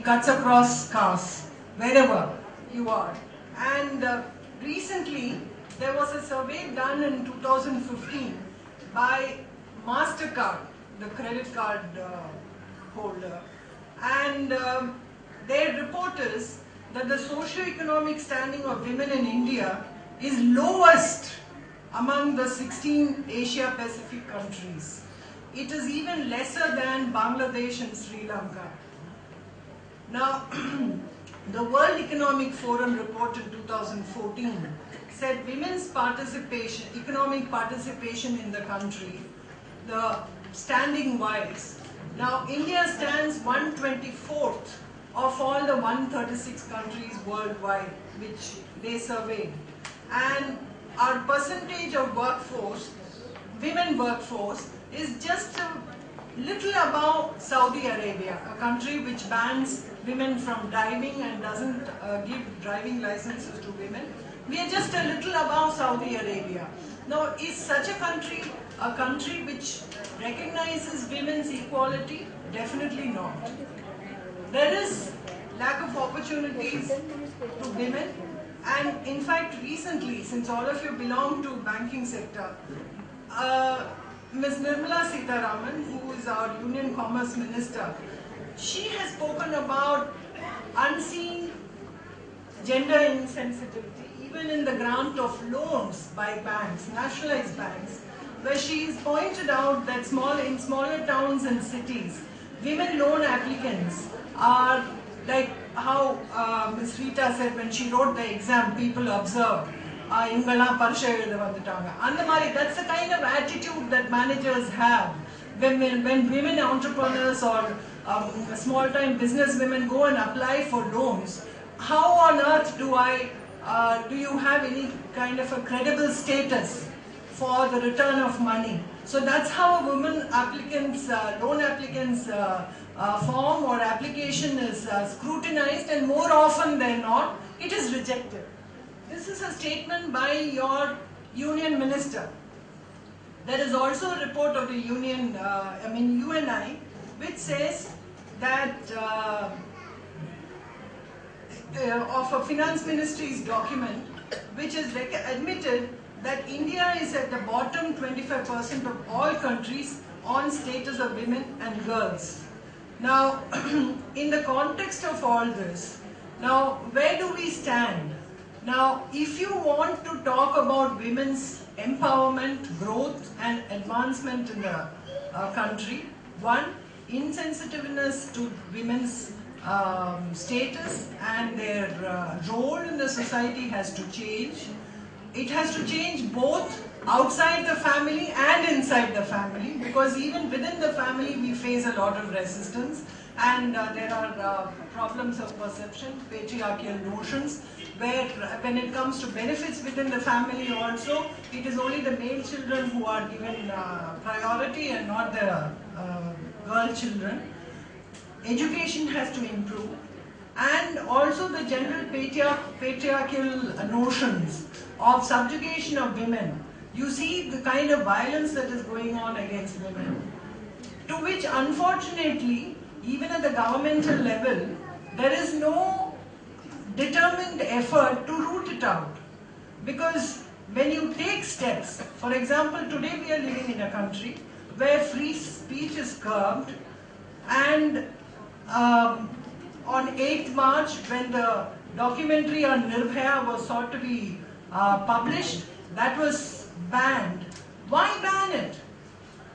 it cuts across castes, wherever you are. And recently, there was a survey done in 2015 by MasterCard, the credit card holder, and their report is that the socio-economic standing of women in India is lowest among the 16 Asia-Pacific countries. It is even lesser than Bangladesh and Sri Lanka. Now, the World Economic Forum report in 2014 said women's participation, economic participation in the country, the standing wise. Now, India stands 124th of all the 136 countries worldwide which they surveyed. And our percentage of workforce, women workforce, is just a little above Saudi Arabia, a country which bans women from driving and doesn't give driving licenses to women. We are just a little above Saudi Arabia. Now, is such a country which recognizes women's equality? Definitely not. There is lack of opportunities to women, and in fact recently, since all of you belong to banking sector, Ms. Nirmala Sitharaman, who is our Union Commerce Minister, she has spoken about unseen gender insensitivity even in the grant of loans by banks, nationalized banks, where she has pointed out that in smaller towns and cities, women loan applicants are like how Ms. Rita said when she wrote the exam, people observed. That's the kind of attitude that managers have when women entrepreneurs or small-time business women go and apply for loans. How on earth do you have any kind of a credible status for the return of money? So that's how a woman applicants, loan applicants form or application is scrutinized, and more often than not, it is rejected. This is a statement by your union minister. There is also a report of the union, UNI, which says that of a finance ministry's document, which has admitted that India is at the bottom 25% of all countries on status of women and girls. Now, in the context of all this, now where do we stand? Now, if you want to talk about women's empowerment, growth and advancement in the country, one, insensitiveness to women's status and their role in the society has to change. It has to change both outside the family and inside the family, because even within the family we face a lot of resistance, and there are problems of perception, patriarchal notions, where when it comes to benefits within the family also, it is only the male children who are given priority and not the girl children. Education has to improve, and also the general patriarchal notions of subjugation of women. You see the kind of violence that is going on against women, to which unfortunately, even at the governmental level, there is no determined effort to root it out. Because when you take steps, for example, today we are living in a country where free speech is curbed, and on 8th March, when the documentary on Nirbhaya was sought to be published, that was banned. Why ban it?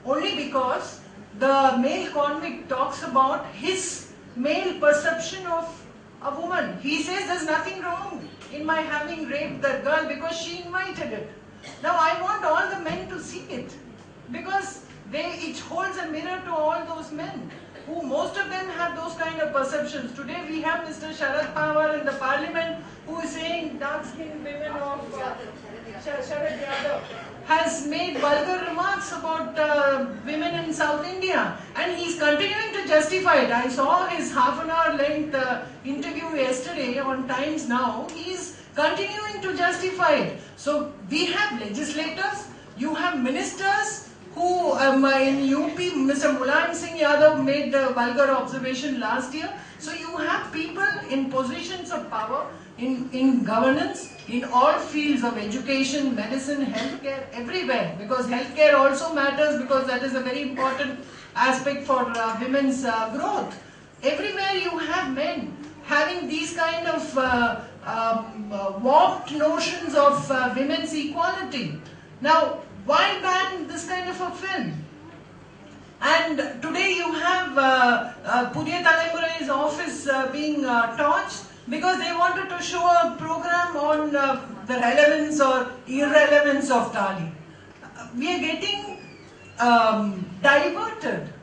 Only because the male convict talks about his male perception of a woman. He says there's nothing wrong in my having raped that girl because she invited it. Now I want all the men to see it, because it holds a mirror to all those men, who most of them have those kind of perceptions. Today we have Mr. Sharad Pawar in the parliament who is saying dark-skinned women of Sharad Yadav has made vulgar remarks about women in South India, and he's continuing to justify it. I saw his half-an-hour length interview yesterday on Times Now. He's continuing to justify it. So we have legislators, you have ministers who in UP, Mr. Mulayam Singh Yadav made the vulgar observation last year. So you have people in positions of power, in governance, in all fields of education, medicine, healthcare, everywhere. Because healthcare also matters, because that is a very important aspect for women's growth. Everywhere you have men having these kind of warped notions of women's equality. Now, why ban this kind of a film? And today you have Pudhiya Thalamura's office being torched because they wanted to show a program on the relevance or irrelevance of Thali. We are getting diverted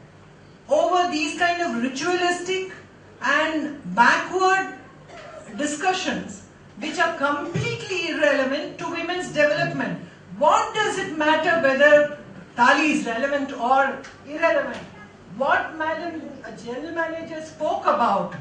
over these kind of ritualistic and backward discussions which are completely irrelevant to women's development. What does it matter whether Thali is relevant or irrelevant? What Madam General Manager spoke about,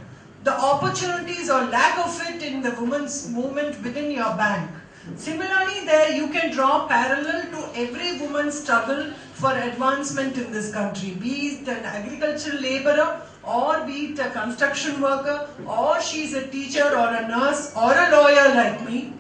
the opportunities or lack of it in the women's movement within your bank. Similarly, there you can draw parallel to every woman's struggle for advancement in this country, be it an agricultural laborer, or be it a construction worker, or she's a teacher or a nurse or a lawyer like me.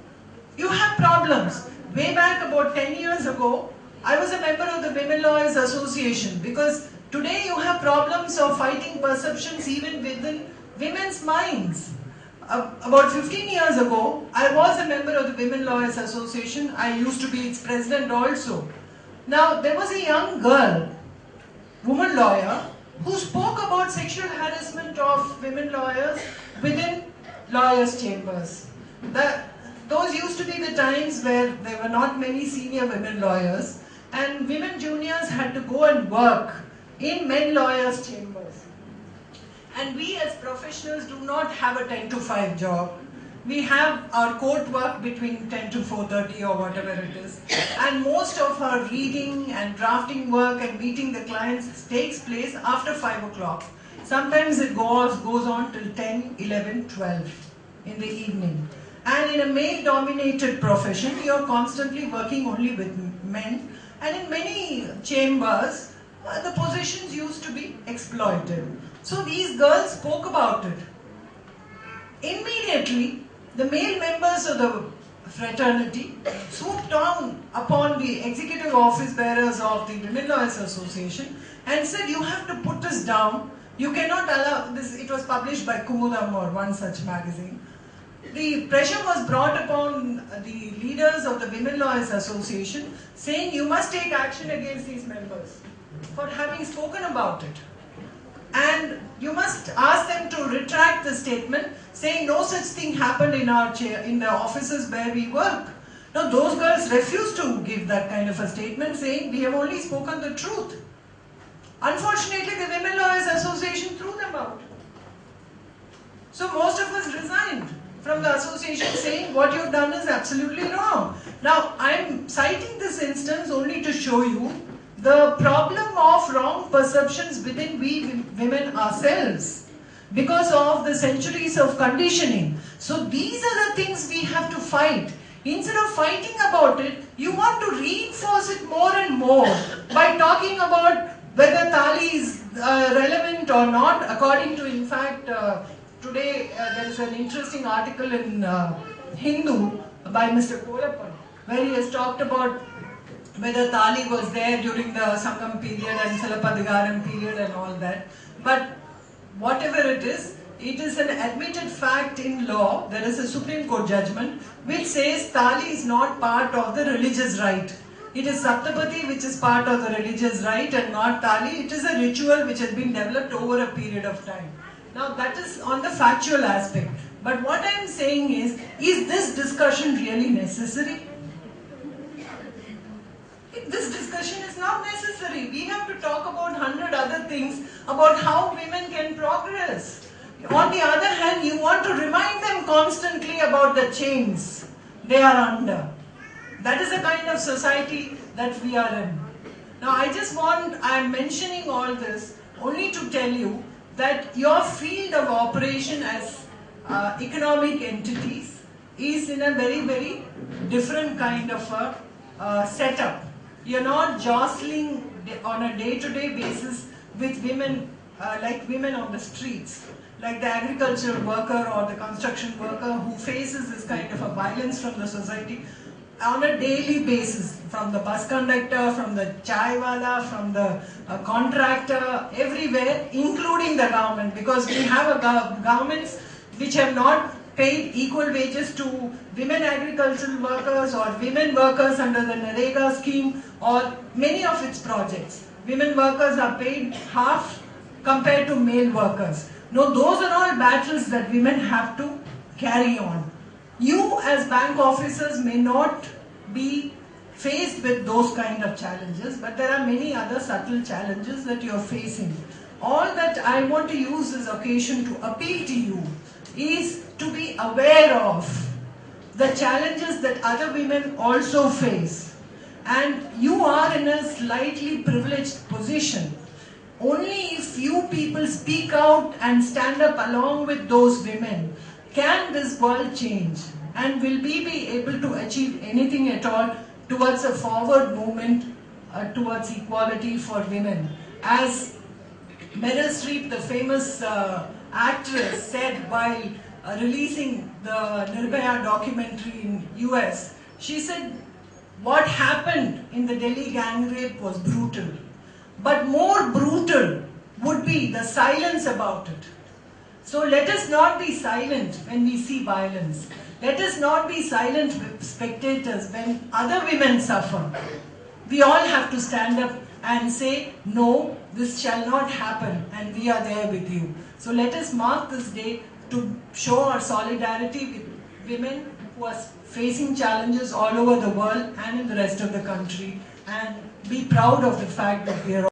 You have problems. Way back about 10 years ago, I was a member of the Women Lawyers Association, because today you have problems of fighting perceptions even within women's minds. About 15 years ago, I was a member of the Women Lawyers Association. I used to be its president also. Now, there was a young girl, woman lawyer, who spoke about sexual harassment of women lawyers within lawyers' chambers. Those used to be the times where there were not many senior women lawyers, and women juniors had to go and work in men lawyers' chambers. And we as professionals do not have a 10 to 5 job. We have our court work between 10 to 4:30 or whatever it is. And most of our reading and drafting work and meeting the clients takes place after 5 o'clock. Sometimes it goes on till 10, 11, 12 in the evening. And in a male-dominated profession, you're constantly working only with men. And in many chambers, the positions used to be exploited. So these girls spoke about it. Immediately, the male members of the fraternity swooped down upon the executive office bearers of the Women Lawyers Association and said, you have to put this down. You cannot allow this. It was published by Kumudam or one such magazine. The pressure was brought upon the leaders of the Women Lawyers Association saying you must take action against these members for having spoken about it. And you must ask them to retract the statement saying no such thing happened in the offices where we work. Now those girls refused to give that kind of a statement saying we have only spoken the truth. Unfortunately, the Women Lawyers Association threw them out. So most of us resigned from the association saying what you've done is absolutely wrong. Now I'm citing this instance only to show you the problem of wrong perceptions within we women ourselves because of the centuries of conditioning. So these are the things we have to fight. Instead of fighting about it, you want to reinforce it more and more by talking about whether Thali is relevant or not. According to, in fact, today there is an interesting article in Hindu by Mr. Kolappan where he has talked about whether Thali was there during the Sangam period and Silapadigaram period and all that. But whatever it is an admitted fact in law. There is a Supreme Court judgment which says Thali is not part of the religious rite. It is Saptapati which is part of the religious rite and not Thali. It is a ritual which has been developed over a period of time. Now that is on the factual aspect. But what I am saying is this discussion really necessary? This discussion is not necessary. We have to talk about 100 other things about how women can progress. On the other hand, you want to remind them constantly about the chains they are under. That is the kind of society that we are in. Now I am mentioning all this only to tell you that your field of operation as economic entities is in a very, very different kind of a setup. You're not jostling on a day-to-day basis with women, like women on the streets, like the agricultural worker or the construction worker who faces this kind of a violence from the society on a daily basis, from the bus conductor, from the chai wala, from the contractor, everywhere, including the government, because we have governments which have not paid equal wages to women agricultural workers or women workers under the Narega scheme or many of its projects. Women workers are paid half compared to male workers. No, those are all battles that women have to carry on. You as bank officers may not be faced with those kind of challenges, but there are many other subtle challenges that you are facing. All that I want to use this occasion to appeal to you is to be aware of the challenges that other women also face. And you are in a slightly privileged position. Only if you people speak out and stand up along with those women can this world change, and will we be able to achieve anything at all towards a forward movement towards equality for women. As Meryl Streep, the famous actress, said while releasing the Nirbhaya documentary in US, she said, what happened in the Delhi gang rape was brutal, but more brutal would be the silence about it. So let us not be silent when we see violence. Let us not be silent spectators when other women suffer. We all have to stand up and say, no, this shall not happen, and we are there with you. So let us mark this day to show our solidarity with women who are facing challenges all over the world and in the rest of the country, and be proud of the fact that we are